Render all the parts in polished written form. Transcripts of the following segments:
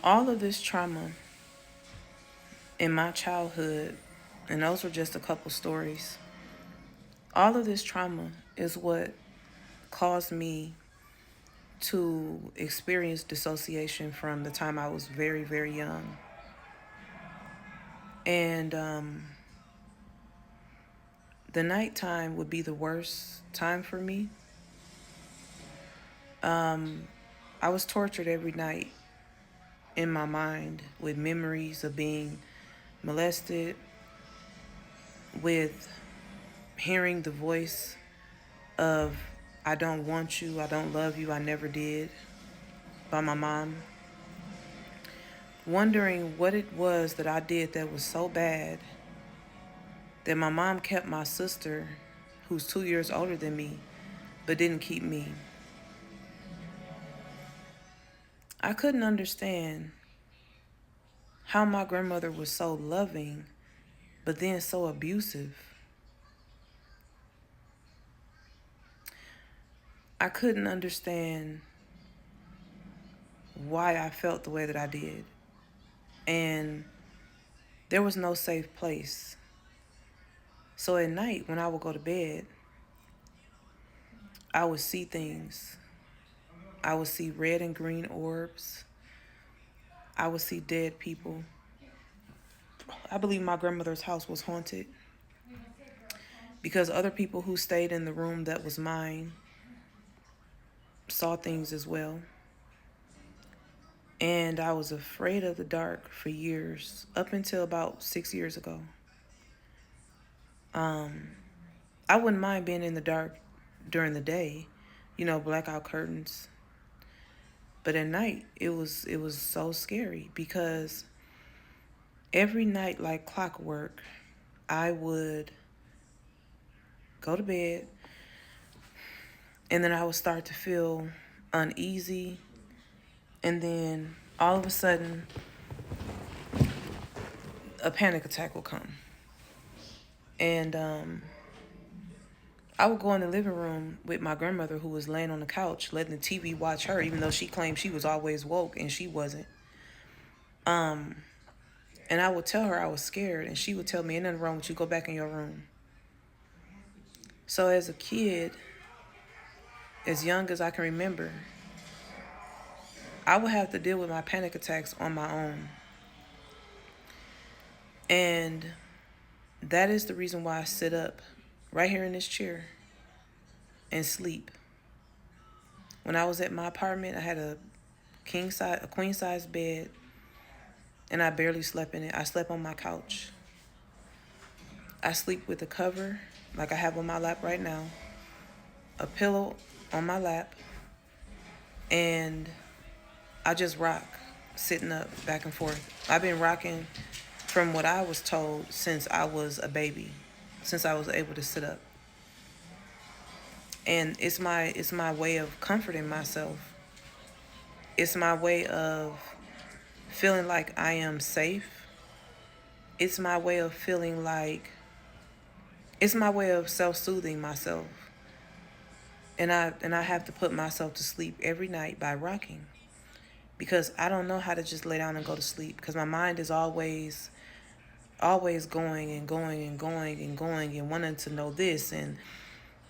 All of this trauma in my childhood, and those were just a couple stories, all of this trauma is what caused me to experience dissociation from the time I was very, very young. And the nighttime would be the worst time for me. I was tortured every night in my mind with memories of being molested, with hearing the voice of "I don't want you, I don't love you, I never did" by my mom, wondering what it was that I did that was so bad that my mom kept my sister, who's 2 years older than me, but didn't keep me. I couldn't understand how my grandmother was so loving, but then so abusive. I couldn't understand why I felt the way that I did. And there was no safe place. So at night, when I would go to bed, I would see things. I would see red and green orbs. I would see dead people. I believe my grandmother's house was haunted because other people who stayed in the room that was mine saw things as well. And I was afraid of the dark for years, up until about 6 years ago. I wouldn't mind being in the dark during the day, blackout curtains. But at night, it was so scary because every night, like clockwork, I would go to bed and then I would start to feel uneasy. And then all of a sudden, a panic attack will come. And I would go in the living room with my grandmother, who was laying on the couch, letting the TV watch her, even though she claimed she was always woke and she wasn't. And I would tell her I was scared, and she would tell me, "Ain't nothing wrong with you, go back in your room." So as a kid, as young as I can remember, I would have to deal with my panic attacks on my own. And that is the reason why I sit up right here in this chair and sleep. When I was at my apartment, I had a queen size bed, and I barely slept in it. I slept on my couch. I sleep with a cover like I have on my lap right now, a pillow on my lap, and I just rock, sitting up back and forth. I've been rocking, from what I was told, since I was a baby, since I was able to sit up. And it's my way of comforting myself. It's my way of feeling like I am safe. It's my way of feeling like it's my way of self-soothing myself. And I have to put myself to sleep every night by rocking, because I don't know how to just lay down and go to sleep, because my mind is always going and going and going and going and wanting to know this and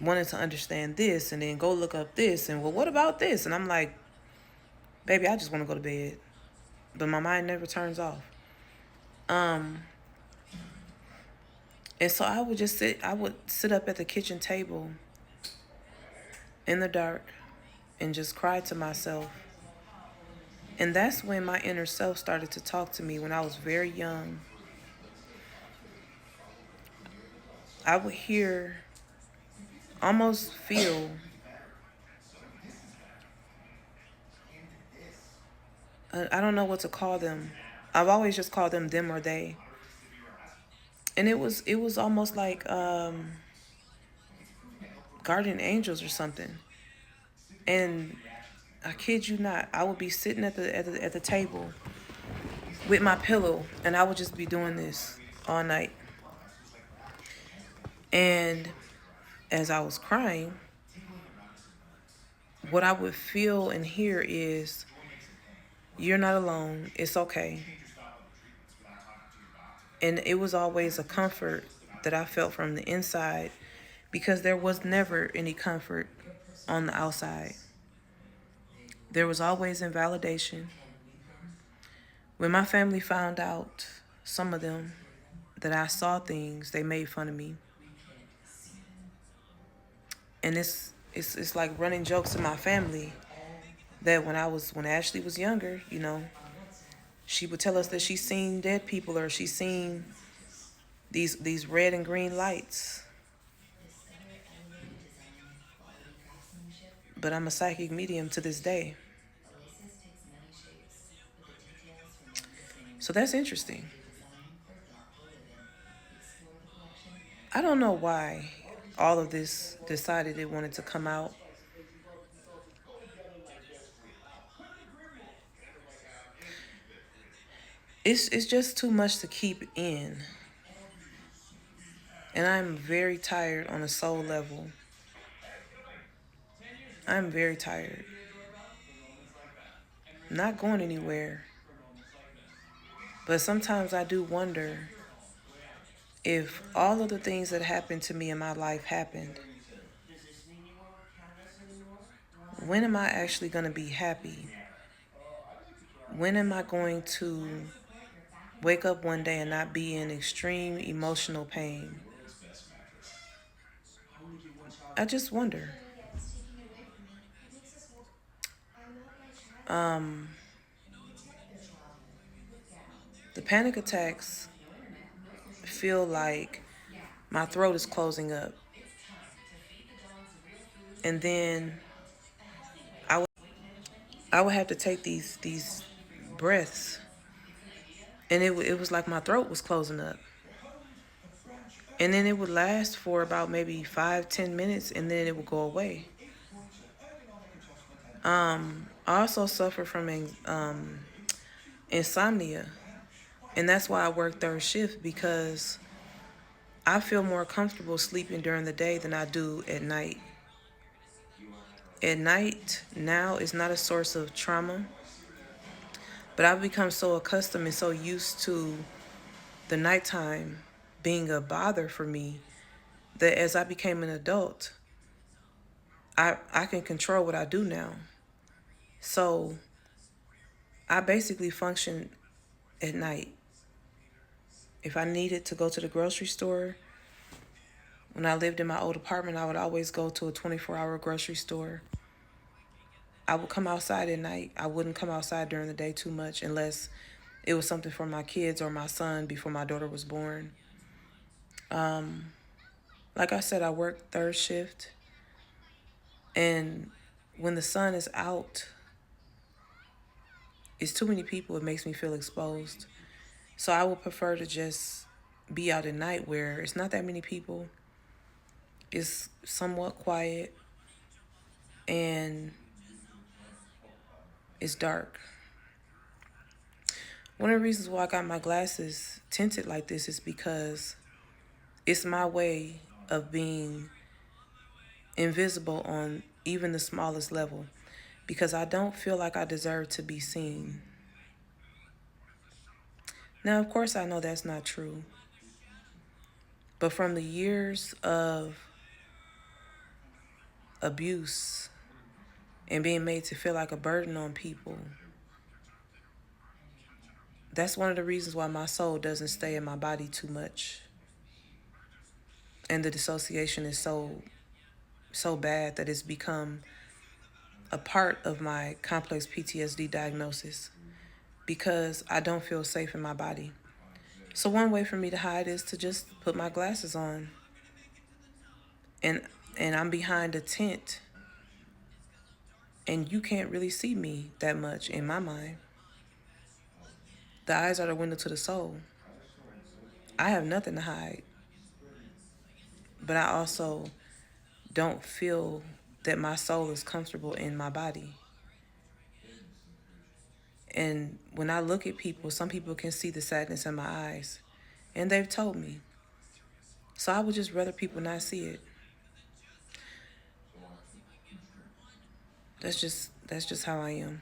wanting to understand this and then go look up this and, well, what about this? And I'm like, baby, I just want to go to bed. But my mind never turns off. And so I would sit up at the kitchen table in the dark and just cry to myself. And that's when my inner self started to talk to me when I was very young. I would hear, almost feel, I don't know what to call them. I've always just called them or they. And it was almost like guardian angels or something. And I kid you not, I would be sitting at the table with my pillow, and I would just be doing this all night. And as I was crying, what I would feel and hear is, You're not alone. It's okay. And it was always a comfort that I felt from the inside because there was never any comfort on the outside. There was always invalidation. When my family found out, some of them, that I saw things, they made fun of me. And it's like running jokes in my family that when Ashley was younger, she would tell us that she's seen dead people or she's seen these red and green lights. But I'm a psychic medium to this day. So that's interesting. I don't know why all of this decided it wanted to come out. It's just too much to keep in. And I'm very tired on a soul level. I'm very tired. Not going anywhere. But sometimes I do wonder if all of the things that happened to me in my life happened, when am I actually going to be happy? When am I going to wake up one day and not be in extreme emotional pain? I just wonder. Um, the panic attacks feel like my throat is closing up. And then I would have to take these breaths, and it was like my throat was closing up. And then it would last for about maybe 5-10 minutes, and then it would go away. I also suffer from insomnia, and that's why I work third shift, because I feel more comfortable sleeping during the day than I do at night. At night now is not a source of trauma, but I've become so accustomed and so used to the nighttime being a bother for me that as I became an adult, I can control what I do now. So I basically function at night. If I needed to go to the grocery store, when I lived in my old apartment, I would always go to a 24-hour grocery store. I would come outside at night. I wouldn't come outside during the day too much unless it was something for my kids or my son before my daughter was born. Like I said, I work third shift. And when the sun is out, it's too many people. It makes me feel exposed. So I would prefer to just be out at night where it's not that many people. It's somewhat quiet and it's dark. One of the reasons why I got my glasses tinted like this is because it's my way of being invisible on even the smallest level, because I don't feel like I deserve to be seen. Now, of course, I know that's not true, but from the years of abuse and being made to feel like a burden on people, that's one of the reasons why my soul doesn't stay in my body too much. And the dissociation is so bad that it's become a part of my complex PTSD diagnosis, because I don't feel safe in my body. So one way for me to hide is to just put my glasses on, and I'm behind a tent, and you can't really see me that much in my mind. The eyes are the window to the soul. I have nothing to hide, but I also don't feel that my soul is comfortable in my body. And when I look at people, some people can see the sadness in my eyes, and they've told me. So I would just rather people not see it. That's just how I am.